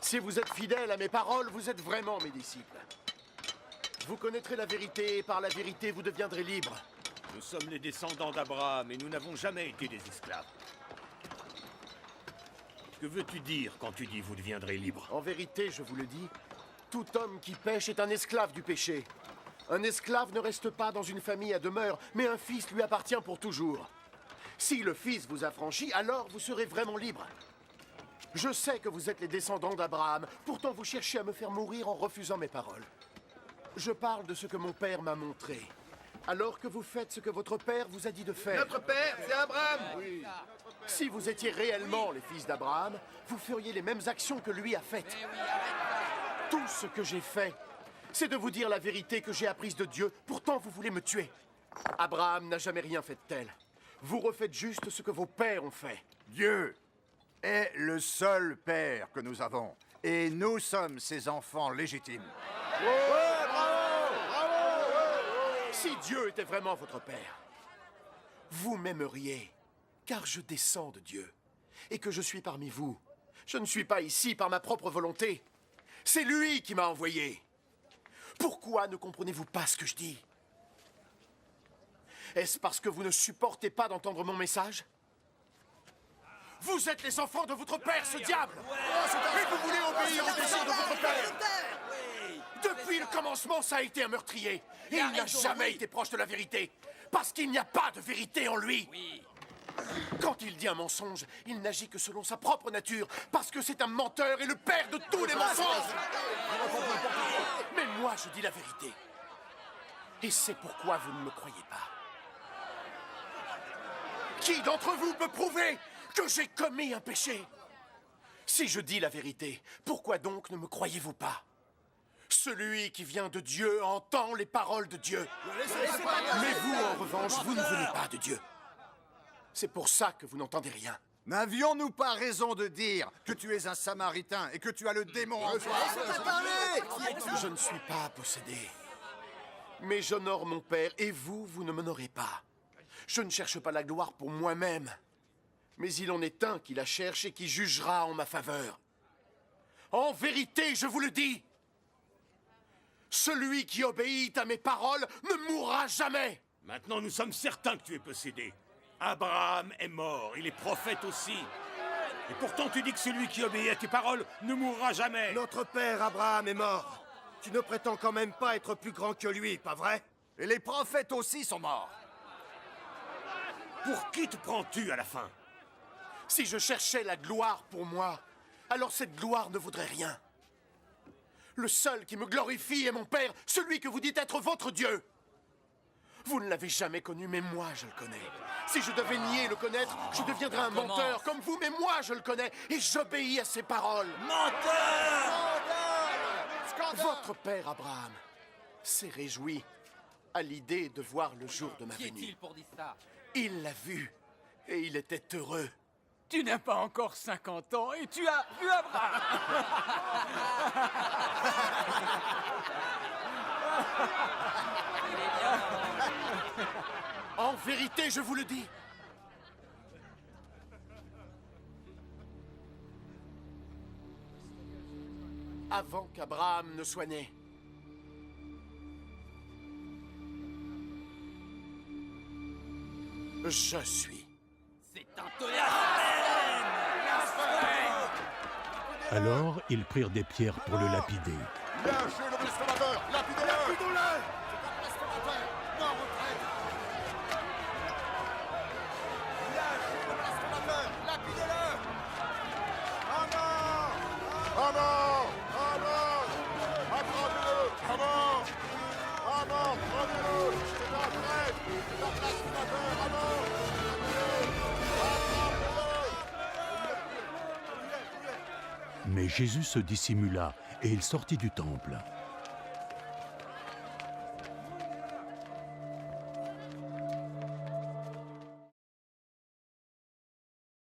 Si vous êtes fidèles à mes paroles, vous êtes vraiment mes disciples. Vous connaîtrez la vérité, et par la vérité, vous deviendrez libres. Nous sommes les descendants d'Abraham et nous n'avons jamais été des esclaves. Que veux-tu dire quand tu dis vous deviendrez libres? En vérité, je vous le dis, tout homme qui pêche est un esclave du péché. Un esclave ne reste pas dans une famille à demeure, mais un fils lui appartient pour toujours. Si le fils vous affranchit, alors vous serez vraiment libre. Je sais que vous êtes les descendants d'Abraham, pourtant vous cherchez à me faire mourir en refusant mes paroles. Je parle de ce que mon père m'a montré. Alors que vous faites ce que votre père vous a dit de faire. Notre père, c'est Abraham. Oui. Si vous étiez réellement les fils d'Abraham, vous feriez les mêmes actions que lui a faites. Tout ce que j'ai fait, c'est de vous dire la vérité que j'ai apprise de Dieu. Pourtant, vous voulez me tuer. Abraham n'a jamais rien fait de tel. Vous refaites juste ce que vos pères ont fait. Dieu est le seul père que nous avons. Et nous sommes ses enfants légitimes. Si Dieu était vraiment votre père, vous m'aimeriez, car je descends de Dieu, et que je suis parmi vous. Je ne suis pas ici par ma propre volonté. C'est lui qui m'a envoyé. Pourquoi ne comprenez-vous pas ce que je dis? Est-ce parce que vous ne supportez pas d'entendre mon message? Vous êtes les enfants de votre père, ce diable! Et vous voulez obéir aux désirs de votre père! Depuis le commencement, ça a été un meurtrier. Et il n'a jamais été proche de la vérité. Parce qu'il n'y a pas de vérité en lui. Quand il dit un mensonge, il n'agit que selon sa propre nature. Parce que c'est un menteur et le père de tous les mensonges. Mais moi, je dis la vérité. Et c'est pourquoi vous ne me croyez pas. Qui d'entre vous peut prouver que j'ai commis un péché? Si je dis la vérité, pourquoi donc ne me croyez-vous pas? Celui qui vient de Dieu entend les paroles de Dieu. Mais vous, en revanche, vous ne venez pas de Dieu. C'est pour ça que vous n'entendez rien. N'avions-nous pas raison de dire que tu es un Samaritain et que tu as le démon en toi? Je ne suis pas possédé. Mais j'honore mon Père, et vous, vous ne m'honorez pas. Je ne cherche pas la gloire pour moi-même. Mais il en est un qui la cherche et qui jugera en ma faveur. En vérité, je vous le dis, celui qui obéit à mes paroles ne mourra jamais. Maintenant, nous sommes certains que tu es possédé. Abraham est mort, et les prophètes aussi. Et pourtant, tu dis que celui qui obéit à tes paroles ne mourra jamais. Notre père Abraham est mort. Tu ne prétends quand même pas être plus grand que lui, pas vrai? Et les prophètes aussi sont morts. Pour qui te prends-tu à la fin? Si je cherchais la gloire pour moi, alors cette gloire ne vaudrait rien. Le seul qui me glorifie est mon Père, celui que vous dites être votre Dieu. Vous ne l'avez jamais connu, mais moi je le connais. Si je devais nier le connaître, je deviendrais un menteur comme vous, mais moi je le connais et j'obéis à ses paroles. Menteur! Votre père Abraham s'est réjoui à l'idée de voir le jour de ma Qui venue. est-il pour dire ça? Il l'a vu et il était heureux. Tu n'as pas encore 50 ans et tu as vu Abraham. En vérité, je vous le dis. Avant qu'Abraham ne soit né, je suis. C'est un blasphème! Alors, ils prirent des pierres pour le lapider. Lâchez le blasphémateur! Lapidez-le! Mais Jésus se dissimula et il sortit du temple.